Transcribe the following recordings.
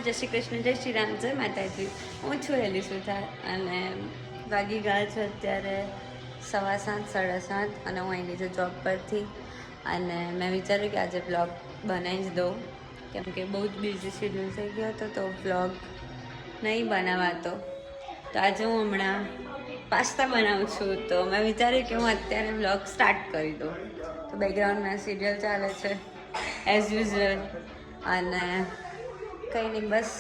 જય શ્રી કૃષ્ણ, જય શ્રી રામ, જય માતાજી. હું છું હેલી સુથાર અને વાગી ગયા છે અત્યારે 7:15 7:30 અને હું આવી છું જોબ પરથી. અને મેં વિચાર્યું કે આજે બ્લોગ બનાવી જ દઉં કેમ કે બહુ જ બિઝી શેડ્યુલ થઈ ગયો હતો તો બ્લોગ નહીં બનાવાતો. તો આજે હું હમણાં પાસ્તા બનાવું છું તો મેં વિચાર્યું કે હું અત્યારે બ્લોગ સ્ટાર્ટ કરી દઉં. તો બેકગ્રાઉન્ડમાં સિરિયલ ચાલે છે એઝ યુઝ્યુઅલ. અને કંઈ નહીં, બસ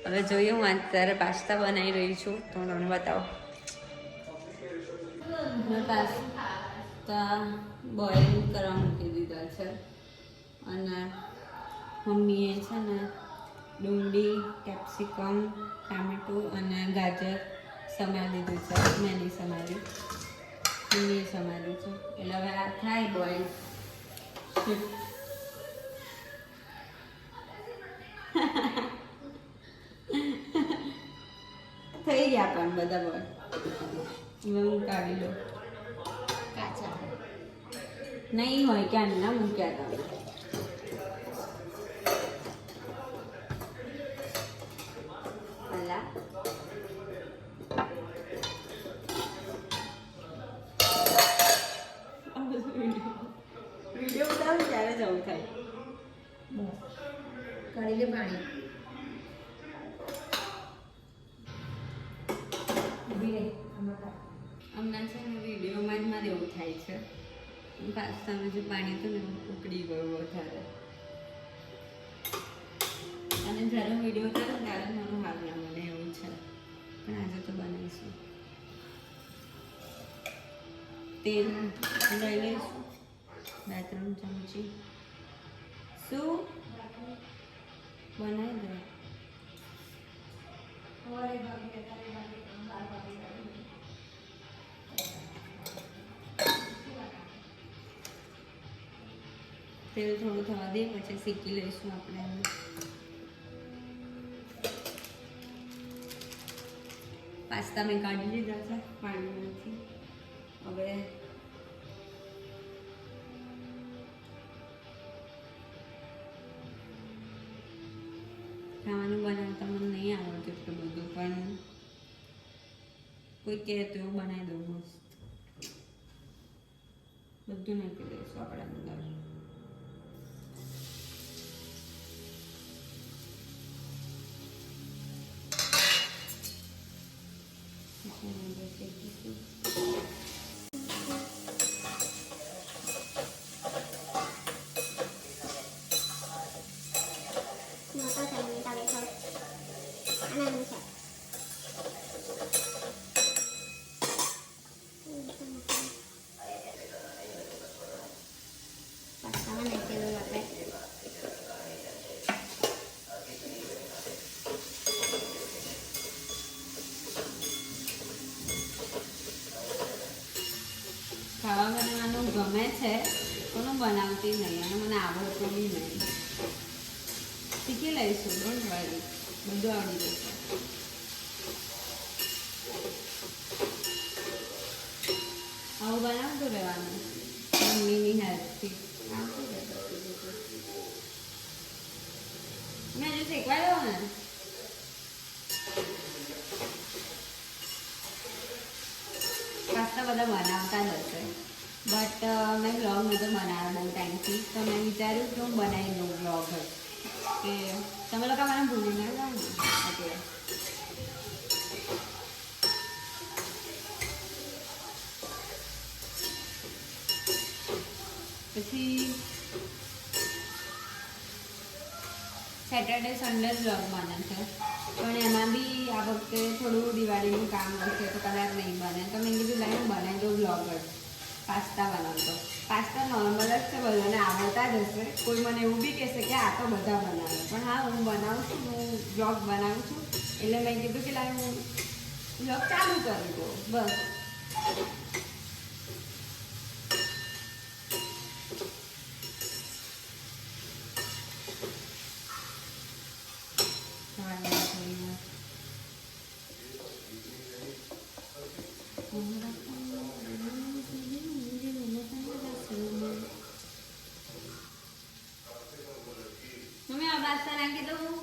હવે જોઈએ. હું અત્યારે પાસ્તા બનાવી રહી છું તો હું તમને બતાવું. મેં પાસ્તા બોઇલ કરવા મૂકી દીધા છે અને મમ્મીએ છે ને ડુંગળી, કેપ્સિકમ, ટામેટું અને ગાજર સમારી દીધું છે. મેં નહીં સમારી, મમ્મીએ સમાર્યું છે. એટલે હવે આ થાય બોઇલ. થઈ ગયા પણ બધા બોલ. હવે હું કાઢી લઉં. કાચા નહીં હોય ક્યાં ના મૂક્યા હતા. અલા વિડીયો ઉતારું ત્યારે જવું થાય. કાઢી લે પાણી. હમણાં છે ને વિડીયોમાં જ મારે એવું થાય છે. પાસ્તામાં જે પાણી હતું ને ઉકળી ગયું વધારે. અને જ્યારે હું વિડીયો ઉતારું ત્યારે મારું હાલ ના મને એવું છે. પણ આજે તો બનાવીશું. તેલ લઈ લઈશું 2-3 ચમચી. શું બનાવી દે. તેલ થોડું થવા દે પછી શીકી લઈશું આપણે. પાસ્તા મેં કાઢી લીધા છે પાણીમાંથી. હવે ખાવાનું બનાવતા મને નહીં આવડતું એટલું બધું, પણ કોઈ કહે તો એવું બનાવી દઉં મસ્ત. બધું નાખી દઈશું આપણે અંદર. ખાવા બનાવવાનું ગમે છે પણ હું બનાવતી નહીં અને મને આવડતું બી નહીં. શીખી લઈશું, ડોન્ટ વરી, બધું આવડી જશે. આવું બનાવતું રહેવાનું મમ્મીની હેલ્પથી. મેં હજુ શીખવાય દો ને. પાસ્તા બધા બનાવતા જ હશે બટ મેં બ્લોગ નહોતો બનાવ્યો બહુ ટાઈમથી. તો મેં વિચાર્યું કે હું બનાવી દઉં બ્લોગ જ, કે તમે લોકો મને ભૂલી ના જાઓ ને એટલે. પછી સેટરડે સન્ડે બ્લોગ બને છે પણ એમાં બી આ વખતે થોડું દિવાળીનું કામ હશે તો કદાચ નહીં બને. તો મેં કીધું લાઈને બનાવી દઉં બ્લોગ જ. પાસ્તા બનાવતો. પાસ્તા નોર્મલ જ છે, બધાને આવડતા જ હશે. કોઈ મને એવું બી કહેશે કે આ તો બધા બનાવે, પણ હા હું બનાવું છું, હું બ્લોગ બનાવું છું. એટલે મેં કીધું કે લાઈ હું બ્લોગ ચાલુ કરી દઉં બસ. મમ્મી આ પાસ્તા નાખી દઉં.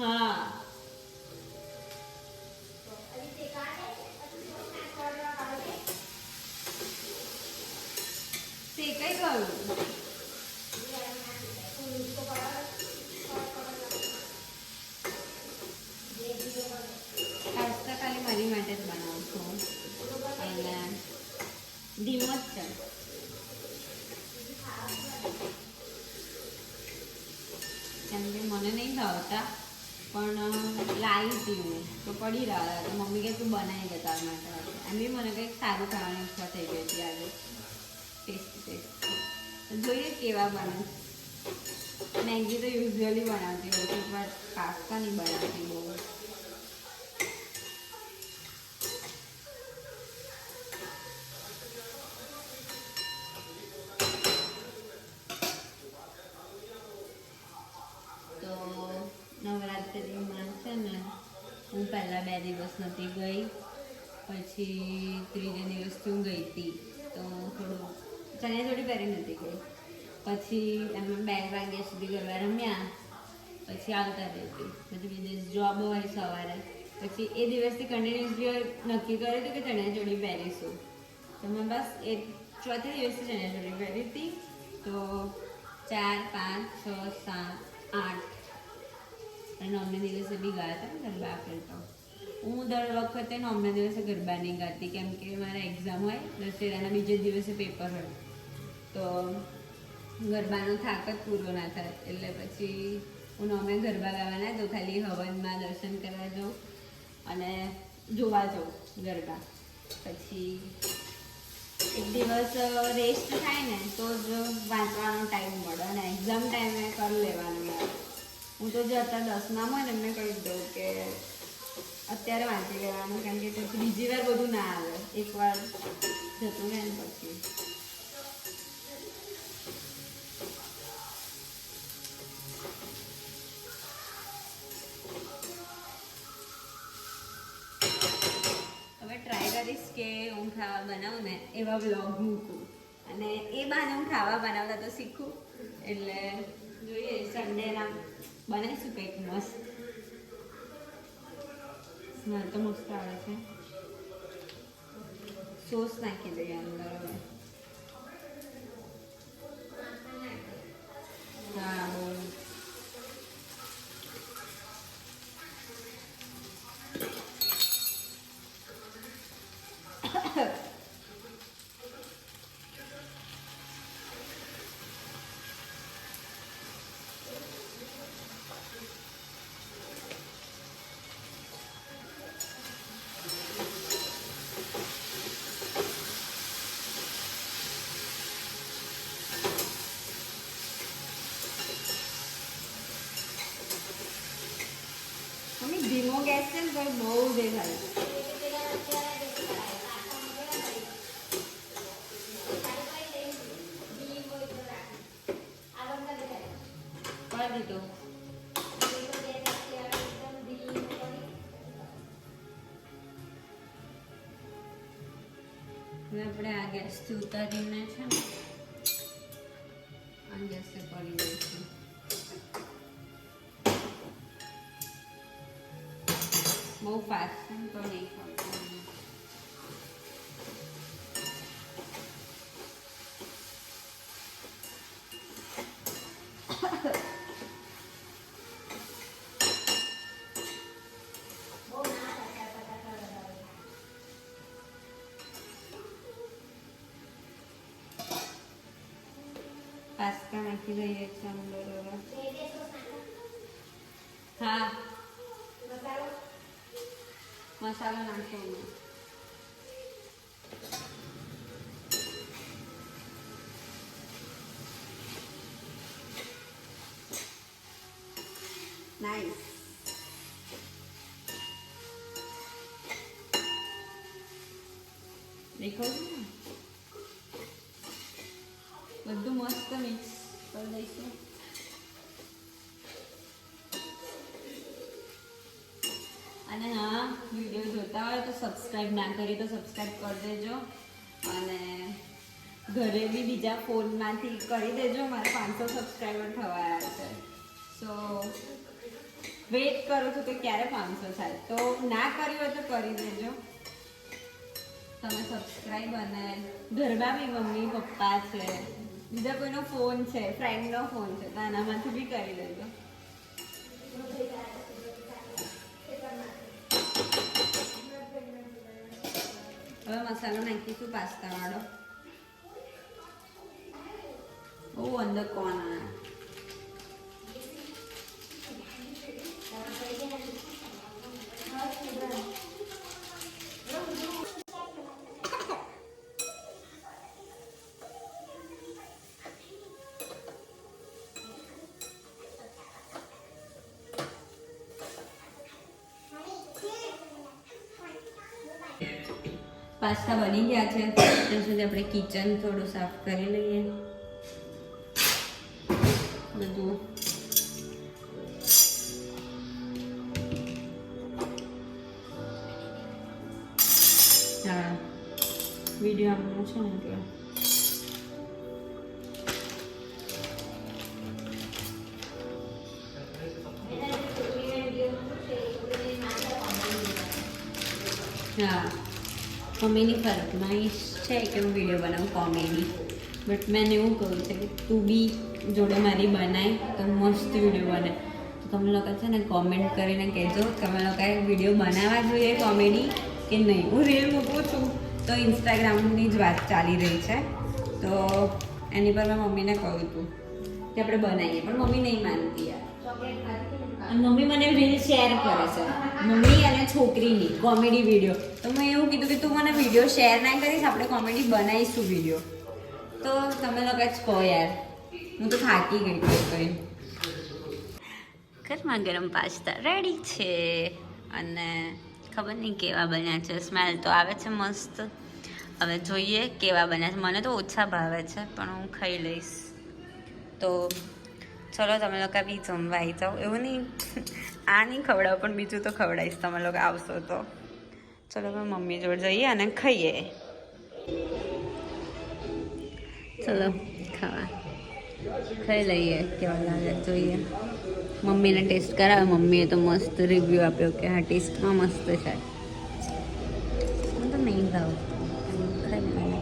હા શેકાઈ ગયું. પાસ્તા ખાલી મારી માટે જ બનાવું છું અને ધીમો જ છે. કેમ કે મને નહીં ભાવતા પણ લાવી હતી હું તો પડી રહ્યા હતા. મમ્મી કે તું બનાવી દે તાર માટે. એમ બી મને કંઈક સારું ખાવાની ઈચ્છા થઈ ગઈ હતી આજે. ટેસ્ટી જોઈએ કેવા બને. મેગી તો યુઝ્યુઅલી બનાવતી હોય છું પણ પાસ્તા નહીં બનાવતી બહુ. તો નવરાત્રિમાં છે ને હું પહેલાં 2 દિવસ નહોતી ગઈ, પછી ત્રીજે દિવસથી હું ગઈ હતી. તો થોડું ચણિયાચોળી પહેરી નથી ગઈ. પછી અમે 2 વાગ્યા સુધી ગરબા રમ્યા, પછી આવતા રહેતી. પછી બીજે દિવસ જોબ હોય સવારે. પછી એ દિવસથી કન્ટિન્યુઅસલી નક્કી કર્યું હતું કે ચણિયાચોળી પહેરીશું. તો મેં બસ એ ચોથા દિવસથી ચણિયાચોળી પહેરી હતી. તો 4, 5, 6, 7, 8 અને 9મે દિવસે બી ગયા હતા ને ગરબા ખેલતા. હું દર વખતે 9મે દિવસે ગરબા નહીં ગાતી કેમ કે મારા એક્ઝામ હોય, દશેરાના બીજે દિવસે પેપર હોય તો ગરબાનો થાક જ પૂરો ના થાય. એટલે પછી હું 9મે ગરબા ગાવા ના જાઉં, ખાલી હવનમાં દર્શન કરવા જાઉં અને જોવા જાઉં ગરબા. પછી એક દિવસ રેસ્ટ થાય ને તો જ વાંચવાનો ટાઈમ મળે અને એક્ઝામ ટાઈમે કરી લેવાનું યાર. હું તો જે અત્યારે 10માં હોય ને એમને કહી દઉં કે અત્યારે વાંચી લેવાનું કેમ કે પછી બીજી વાર બધું ના આવે, એકવાર જતું રહે ને પછી. હવે ટ્રાય કરીશ કે હું ખાવા બનાવું ને એવા વ્લોગ મૂકું અને એ બહાને હું ખાવા બનાવતા તો શીખું. એટલે જોઈએ સન્ડેના બનાવીશું કંઈક મસ્ત. સ્મેલ તો મસ્ત આવે છે. સોસ નાખી દઈએ અંદર હવે. હા બહુ ધીમો ગેસ છે ને તો બહુ દેખાય. કરી દીધો. હવે આપણે આ ગેસથી ઉતારીને છે ને આ ગેસે કરી દઈશું. બહુ ફાસ્ટ છે તો નહીં ખાવું. પાસ્તા નાખી દઈએ છીએ અંદર હવે. હા મસાલો નાખવાનો. નાઈસ. દેખાવું ને બધું મસ્ત મિક્સ કરી દઈશું. અને હા વિડીયો જોતા હોય તો સબસ્ક્રાઈબ ના કરી તો સબસ્ક્રાઈબ કરી દેજો અને ઘરે બી બીજા ફોનમાંથી કરી દેજો. મારે 500 સબસ્ક્રાઈબર થવા આવ્યા છે. સો વેઇટ કરું છું કે ક્યારે 500 થાય. તો ના કર્યું હોય તો કરી દેજો. તમે સબસ્ક્રાઈબ અને ઘરમાં બી મમ્મી પપ્પા છે, બીજા કોઈનો ફોન છે, ફ્રેન્ડનો ફોન છે, તો આનામાંથી બી કરી દેજો. હવે મસાલો નાખીશું પાસ્તા વાળો. બહુ અંદર કોણ આવે. પાસ્તા બની ગયા છે ત્યાં સુધી આપણે કિચન થોડું સાફ કરી લઈએ. બધું હા વિડીયો આપવાનું છે ને એટલે હા મમ્મીની ફરમાઈશ છે કે હું વિડીયો બનાવું કોમેડી. બટ મેં એવું કહ્યું છે કે તું બી જોડે મારી બનાય તો મસ્ત વિડીયો બને. તો તમે લોકો છે ને કોમેન્ટ કરીને કહેજો તમે લોકોએ વિડીયો બનાવવા જોઈએ કોમેડી કે નહીં. હું રીલ મૂકું છું તો ઇન્સ્ટાગ્રામની જ વાત ચાલી રહી છે, તો એની પર મેં મમ્મીને કહ્યું હતું કે આપણે બનાવીએ, પણ મમ્મી નહીં માનતી યાર. અને મમ્મી મને રીલ શેર કરે છે, મમ્મી અને છોકરીની કોમેડી વિડીયો. તો મેં એવું કીધું કે તું મને વિડીયો શેર ના કરીશ, આપણે કોમેડી બનાવીશું વિડીયો. તો તમે લોકો જ કહો યાર, હું તો થાકી ગઈ કઈ. ગરમા ગરમ પાસ્તા રેડી છે અને ખબર નહીં કેવા બન્યા છે. સ્મેલ તો આવે છે મસ્ત. હવે જોઈએ કેવા બન્યા છે. મને તો ઓછા ભાવે છે પણ હું ખાઈ લઈશ. તો ચલો તમે લોકો બી જમવા આવી જાઓ. એવું નહીં આ નહીં ખવડાવો પણ બીજું તો ખવડાવીશ તમે લોકો આવશો તો. ચલો અમે મમ્મી જોડે જઈએ અને ખાઈએ. ચલો ખાવા ખાઈ લઈએ કેવા લાગે જોઈએ. મમ્મીને ટેસ્ટ કરાવે. મમ્મીએ તો મસ્ત રિવ્યૂ આપ્યો કે હા ટેસ્ટમાં મસ્ત છે. હું તો નહીં ખાઉં ખાઈ લઈએ.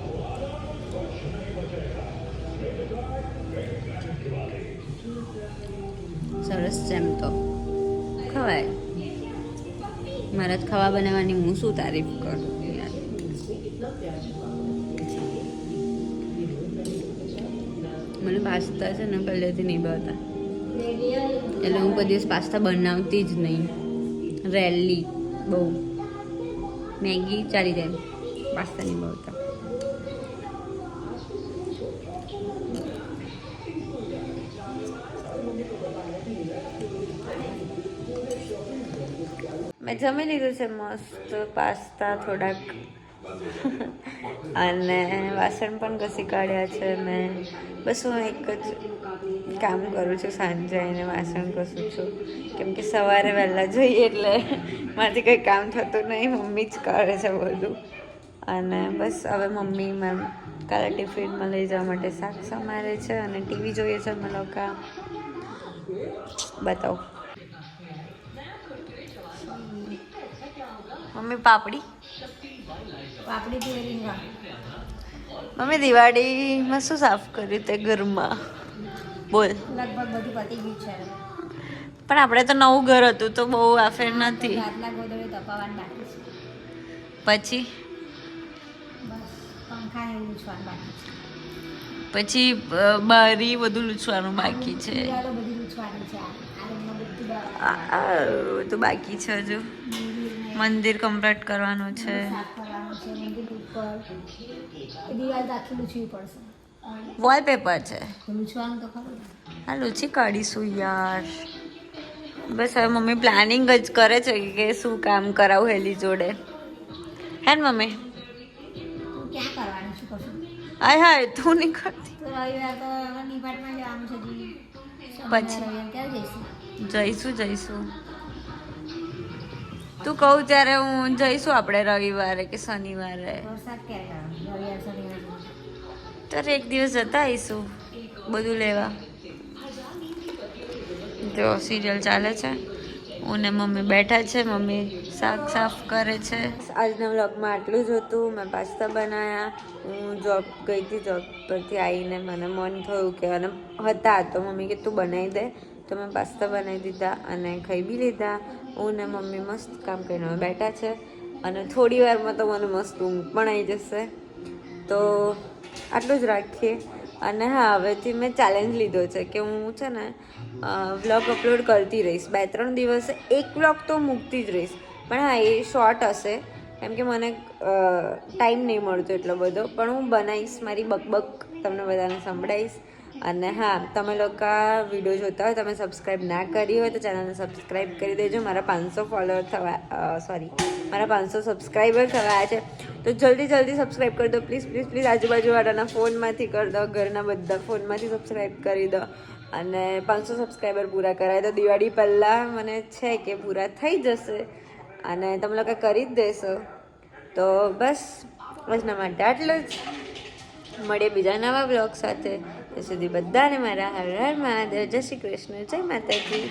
સરસ છે એમ તો ખવાય. મારે જ ખાવા બનાવવાની હું શું તારીફ કરું યાર. મને પાસ્તા છે ને પહેલેથી નહીં ભાવતા, એટલે હું કોઈ દિવસ પાસ્તા બનાવતી જ નહીં. રેલી બહુ મેગી ચાલી જાય, પાસ્તા નહીં ભાવતા. મેં જમી લીધું છે મસ્ત પાસ્તા થોડાક અને વાસણ પણ ઘસી કાઢ્યા છે મેં. બસ હું એક જ કામ કરું છું, સાંજે આવીને વાસણ ઘસું છું, કેમ કે સવારે વહેલા જઈએ એટલે મારાથી કંઈ કામ થતું નહીં, મમ્મી જ કરે છે બધું. અને બસ હવે મમ્મી મેમ કાલે ટિફિનમાં લઈ જવા માટે શાક સમારે છે અને ટીવી જોઈએ છે અમે લોકો. બતાવો મમ્મી પાપડી મમ્મી દિવાળીમાં શું સાફ કર્યું તે ઘરમાં બોલ. લગભગ બધું પતી ગયું છે, પણ આપણે તો નવું ઘર હતું તો બહુ આફેર નથી. રાતના ગોદડે તપાવવાનું બાકી છે, પછી બસ પંખા ને લૂછવાનું બાકી છે, પછી બારી બધું લૂછવાનું બાકી છે. દિવાલો બધી લૂછવાની છે. આ રૂમમાં બધું બાકી છે. હજુ મંદિર કમ્પ્લીટ કરવાનું છે, સાફ કરવાનું છે. મંદિર ઉપર એ દિવાલ તો આખી લૂછવી પડશે. વોલપેપર છે, લૂછવાનું તો ખરું. હા લૂછી કાઢીશું યાર. બસ હવે મમ્મી પ્લાનિંગ જ કરે છે કે શું કામ કરાવું હેલી જોડે. હે ને મમ્મી? તું ક્યાં કરવાનું છે કશું? હાય હાય તું નહીં કરતી. તો રવિવાર તો ડિપાર્ટમેન્ટ જવાનું છે જી. પછી ક્યારે જઈશું? જઈશું. તું કહું ત્યારે હું જઈશું આપણે રવિવારે કે શનિવારે. વરસાદ ક્યારે આવે? રવિવાર શનિવાર ત્યારે એક દિવસ જતા આવીશું બધું લેવા. જો સિરિયલ ચાલે છે, હું ને મમ્મી બેઠા છે, મમ્મી શાક સાફ કરે છે. આજના વ્લોગમાં આટલું જ હતું. મેં પાસ્તા બનાવ્યા. હું જોબ ગઈ હતી, જોબ પરથી આવીને મને મન થયું કે અને હતા તો મમ્મી કે તું બનાવી દે, તો મેં પાસ્તા બનાવી દીધા અને ખાઈ બી લીધા. હું ને મમ્મી મસ્ત કામ કરીને બેઠા છે અને થોડી વારમાં તો મને મસ્ત ઊંઘ પણ આવી જશે. તો આટલું જ રાખીએ. અને હા, હવેથી મેં ચેલેન્જ લીધો છે કે હું છે ને વ્લોગ અપલોડ કરતી રહીશ. 2-3 દિવસે એક વ્લોગ તો મૂકતી જ રહીશ. પણ હા, એ શોર્ટ હશે કેમ કે મને ટાઈમ નહીં મળતો એટલો બધો. પણ હું બનાવીશ, મારી બકબક તમને બધાને સંભળાવીશ. અને હા, તમે લોકો વિડીયો જોતા હોય, તમે સબસ્ક્રાઈબ ના કરી હોય તો ચેનલને સબસ્ક્રાઈબ કરી દેજો. મારા 500 ફોલોઅર મારા 500 સબસ્ક્રાઈબર થયા છે. તો જલ્દી સબસ્ક્રાઈબ કરી દો પ્લીઝ પ્લીઝ પ્લીઝ. આજુબાજુવાળાના ફોનમાંથી કરી દો, ઘરના બધા ફોનમાંથી સબસ્ક્રાઈબ કરી દો અને 500 સબસ્ક્રાઈબર પૂરા કરાય તો દિવાળી પહેલાં મને છે કે પૂરા થઈ જશે અને તમે લોકો કરી જ દેશો. તો બસ આજના માટે આટલું જ. મળીએ બીજા નવા બ્લોગ સાથે. ત્યાં સુધી બધાને મારા હર હર મહાદેવ, જય શ્રી કૃષ્ણ, જય માતાજી.